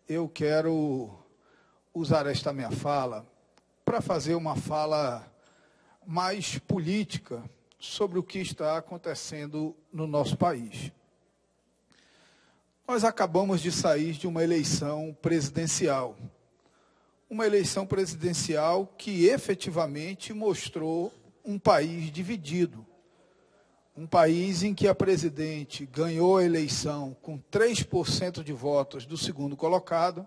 eu quero usar esta minha fala para fazer uma fala mais política sobre o que está acontecendo no nosso país. Nós acabamos de sair de uma eleição presidencial. Uma eleição presidencial que efetivamente mostrou um país dividido. Um país em que a presidente ganhou a eleição com 3% de votos do segundo colocado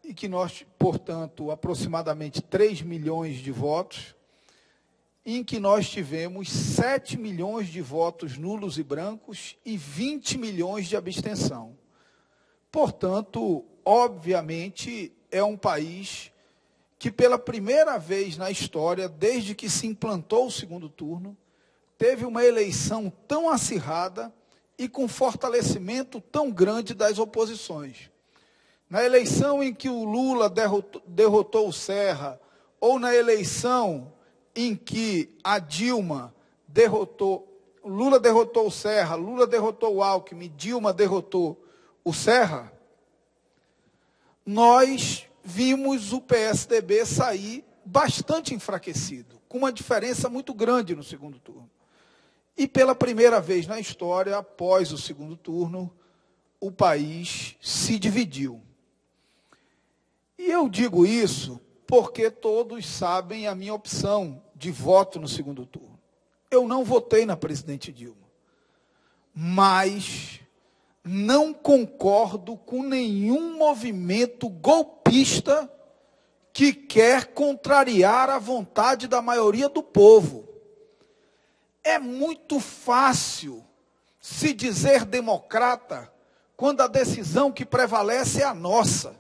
e que nós, portanto, aproximadamente 3 milhões de votos, em que nós tivemos 7 milhões de votos nulos e brancos e 20 milhões de abstenção. Portanto, obviamente, é um país que, pela primeira vez na história, desde que se implantou o segundo turno, teve uma eleição tão acirrada e com fortalecimento tão grande das oposições. Na eleição em que o Lula derrotou o Serra, ou na eleição em que a Dilma Lula derrotou o Serra, Lula derrotou o Alckmin, Dilma derrotou o Serra, nós vimos o PSDB sair bastante enfraquecido, com uma diferença muito grande no segundo turno. E pela primeira vez na história, após o segundo turno, o país se dividiu. E eu digo isso porque todos sabem a minha opção de voto no segundo turno. Eu não votei na presidente Dilma, mas não concordo com nenhum movimento golpista que quer contrariar a vontade da maioria do povo. É muito fácil se dizer democrata quando a decisão que prevalece é a nossa.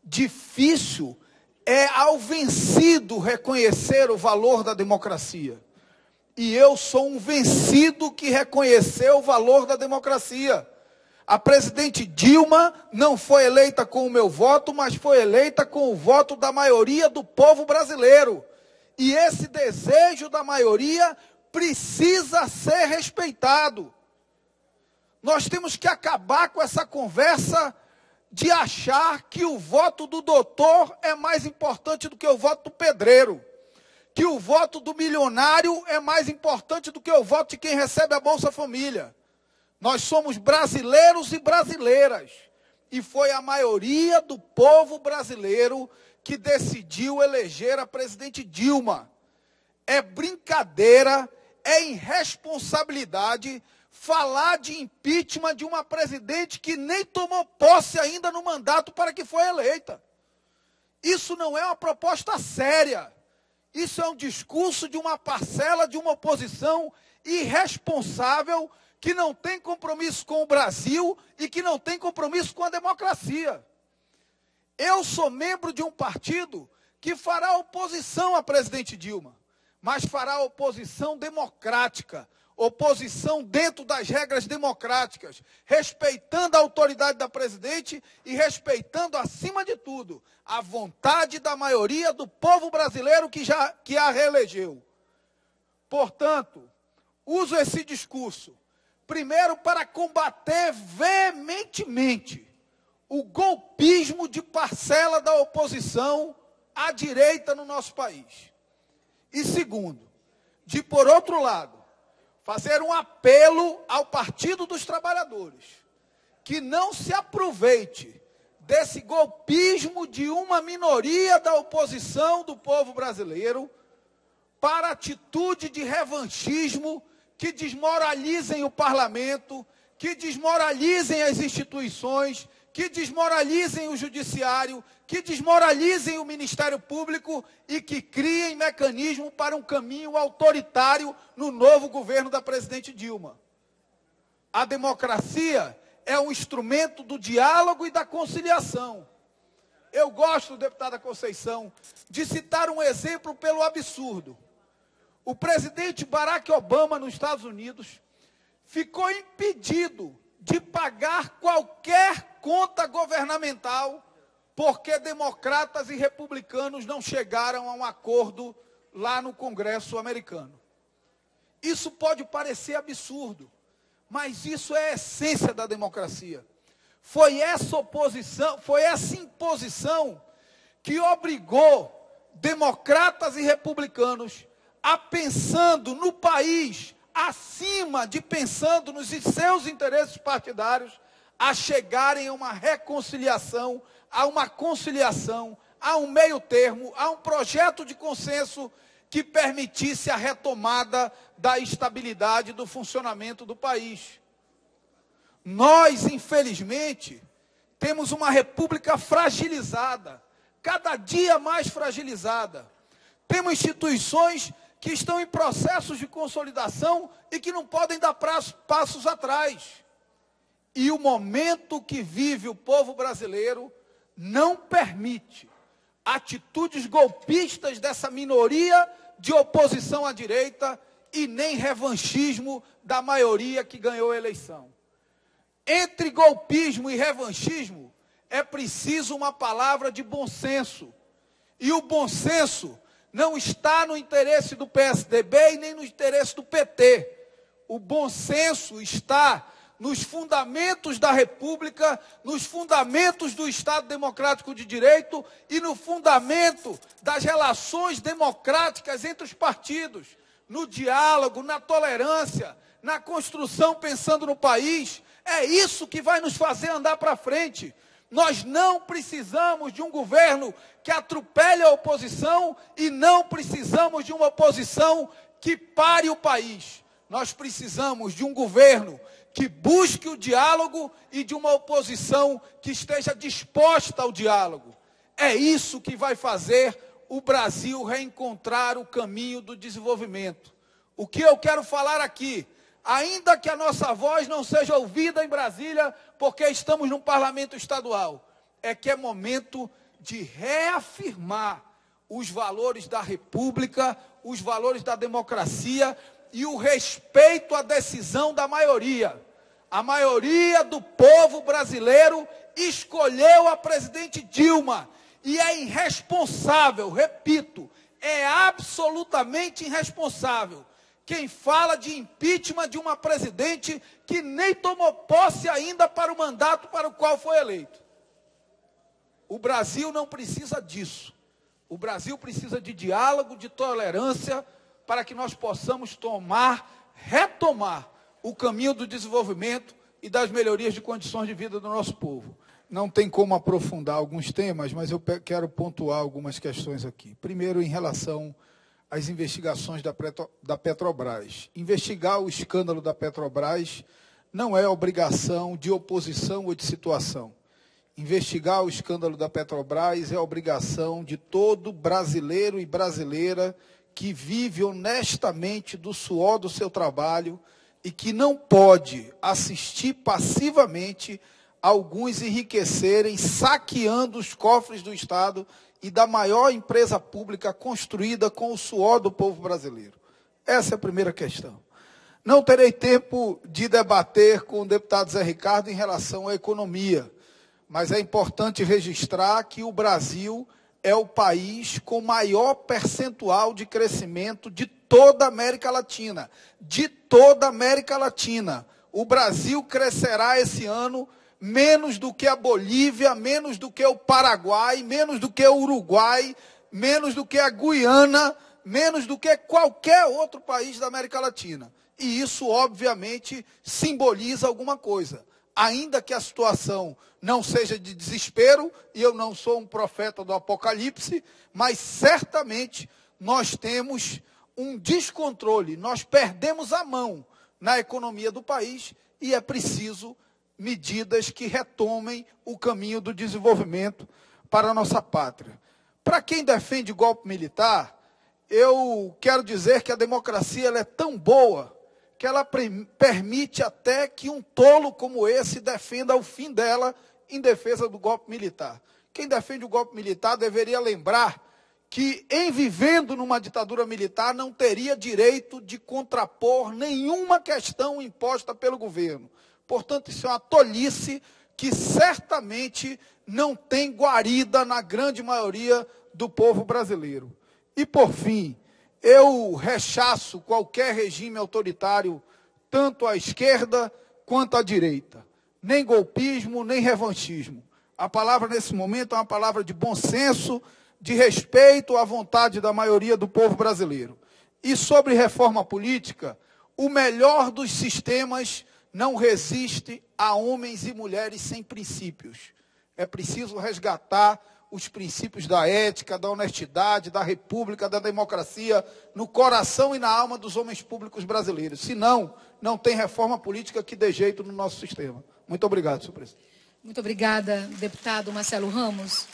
Difícil é ao vencido reconhecer o valor da democracia. E eu sou um vencido que reconheceu o valor da democracia. A presidente Dilma não foi eleita com o meu voto, mas foi eleita com o voto da maioria do povo brasileiro. E esse desejo da maioria precisa ser respeitado. Nós temos que acabar com essa conversa de achar que o voto do doutor é mais importante do que o voto do pedreiro, que o voto do milionário é mais importante do que o voto de quem recebe a Bolsa Família. Nós somos brasileiros e brasileiras, e foi a maioria do povo brasileiro que decidiu eleger a presidente Dilma. É brincadeira, é irresponsabilidade falar de impeachment de uma presidente que nem tomou posse ainda no mandato para que foi eleita. Isso não é uma proposta séria. Isso é um discurso de uma parcela de uma oposição irresponsável que não tem compromisso com o Brasil e que não tem compromisso com a democracia. Eu sou membro de um partido que fará oposição à presidente Dilma, mas fará oposição democrática, oposição dentro das regras democráticas, respeitando a autoridade da presidente e respeitando, acima de tudo, a vontade da maioria do povo brasileiro que a reelegeu. Portanto, uso esse discurso, primeiro, para combater veementemente o golpismo de parcela da oposição à direita no nosso país. E segundo, de, por outro lado, fazer um apelo ao Partido dos Trabalhadores, que não se aproveite desse golpismo de uma minoria da oposição do povo brasileiro para atitude de revanchismo que desmoralizem o parlamento, que desmoralizem as instituições, que desmoralizem o judiciário, que desmoralizem o Ministério Público e que criem mecanismo para um caminho autoritário no novo governo da presidente Dilma. A democracia é um instrumento do diálogo e da conciliação. Eu gosto, deputada Conceição, de citar um exemplo pelo absurdo. O presidente Barack Obama, nos Estados Unidos, ficou impedido de pagar qualquer conta governamental porque democratas e republicanos não chegaram a um acordo lá no Congresso americano. Isso pode parecer absurdo, mas isso é a essência da democracia. Foi essa oposição, foi essa imposição que obrigou democratas e republicanos a, pensando no país, acima de pensando nos seus interesses partidários, a chegarem a uma reconciliação, a uma conciliação, a um meio termo, a um projeto de consenso que permitisse a retomada da estabilidade do funcionamento do país. Nós, infelizmente, temos uma república fragilizada, cada dia mais fragilizada. Temos instituições que estão em processos de consolidação e que não podem dar passos atrás. E o momento que vive o povo brasileiro não permite atitudes golpistas dessa minoria de oposição à direita e nem revanchismo da maioria que ganhou a eleição. Entre golpismo e revanchismo é preciso uma palavra de bom senso. E o bom senso não está no interesse do PSDB e nem no interesse do PT. O bom senso está nos fundamentos da República, nos fundamentos do Estado Democrático de Direito e no fundamento das relações democráticas entre os partidos, no diálogo, na tolerância, na construção pensando no país. É isso que vai nos fazer andar para frente. Nós não precisamos de um governo que atropele a oposição e não precisamos de uma oposição que pare o país. Nós precisamos de um governo que busque o diálogo e de uma oposição que esteja disposta ao diálogo. É isso que vai fazer o Brasil reencontrar o caminho do desenvolvimento. O que eu quero falar aqui, ainda que a nossa voz não seja ouvida em Brasília, porque estamos num parlamento estadual, é que é momento de reafirmar os valores da República, os valores da democracia e o respeito à decisão da maioria. A maioria do povo brasileiro escolheu a presidente Dilma e é irresponsável, repito, é absolutamente irresponsável quem fala de impeachment de uma presidente que nem tomou posse ainda para o mandato para o qual foi eleito. O Brasil não precisa disso. O Brasil precisa de diálogo, de tolerância, para que nós possamos retomar o caminho do desenvolvimento e das melhorias de condições de vida do nosso povo. Não tem como aprofundar alguns temas, mas eu quero pontuar algumas questões aqui. Primeiro, em relação às investigações da Petrobras. Investigar o escândalo da Petrobras não é obrigação de oposição ou de situação. Investigar o escândalo da Petrobras é obrigação de todo brasileiro e brasileira que vive honestamente do suor do seu trabalho e que não pode assistir passivamente alguns enriquecerem saqueando os cofres do Estado e da maior empresa pública construída com o suor do povo brasileiro. Essa é a primeira questão. Não terei tempo de debater com o deputado Zé Ricardo em relação à economia, mas é importante registrar que o Brasil é o país com maior percentual de crescimento de toda a América Latina. De toda a América Latina. O Brasil crescerá esse ano menos do que a Bolívia, menos do que o Paraguai, menos do que o Uruguai, menos do que a Guiana, menos do que qualquer outro país da América Latina. E isso, obviamente, simboliza alguma coisa. Ainda que a situação não seja de desespero, e eu não sou um profeta do Apocalipse, mas certamente nós temos um descontrole, nós perdemos a mão na economia do país e é preciso medidas que retomem o caminho do desenvolvimento para a nossa pátria. Para quem defende golpe militar, eu quero dizer que a democracia ela é tão boa que ela permite até que um tolo como esse defenda o fim dela em defesa do golpe militar. Quem defende o golpe militar deveria lembrar que, em vivendo numa ditadura militar, não teria direito de contrapor nenhuma questão imposta pelo governo. Portanto, isso é uma tolice que certamente não tem guarida na grande maioria do povo brasileiro. E, por fim, eu rechaço qualquer regime autoritário, tanto à esquerda quanto à direita. nem golpismo, nem revanchismo. A palavra nesse momento é uma palavra de bom senso, de respeito à vontade da maioria do povo brasileiro. E sobre reforma política, o melhor dos sistemas não resiste a homens e mulheres sem princípios. É preciso resgatar os princípios da ética, da honestidade, da república, da democracia, no coração e na alma dos homens públicos brasileiros. Senão, não tem reforma política que dê jeito no nosso sistema. Muito obrigado, senhor presidente. Muito obrigada, deputado Marcelo Ramos.